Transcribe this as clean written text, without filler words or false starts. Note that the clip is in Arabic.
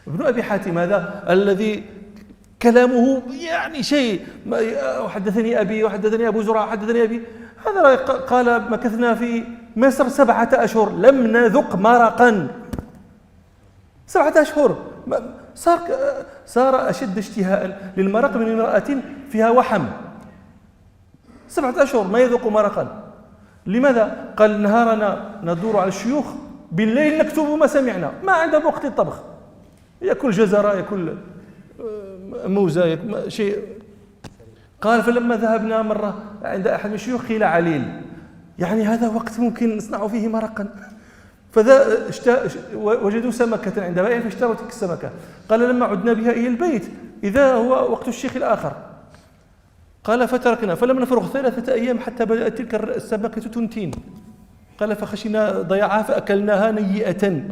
ابن أبي حاتم هذا الذي كلامه يعني شيء، وحدثني أبي وحدثني أبو زرعة حدثني أبي، هذا قال مكثنا في مصر 7 أشهر لم نذق مرقا. 7 أشهر صار أشد اشتهاء للمرق من امرأة فيها وحم. 7 أشهر ما يذوق مرقا. لماذا؟ قال نهارنا ندور على الشيوخ، بالليل نكتب ما سمعنا، ما عندهم وقت للطبخ، يأكل جزرة يأكل موزة يأكل شيء. قال فلما ذهبنا مرة عند أحد من الشيوخ قيل عليل، يعني هذا وقت ممكن نصنع فيه مرقا. وجدوا سمكة عند بائع فاشتروا تلك السمكة. قال لما عدنا بها إلى البيت إذا هو وقت الشيخ الآخر. قال فتركنا فلم نفرغ 3 أيام حتى بدأت تلك السمكة تنتين. قال فخشينا ضياعها فأكلناها نيئة.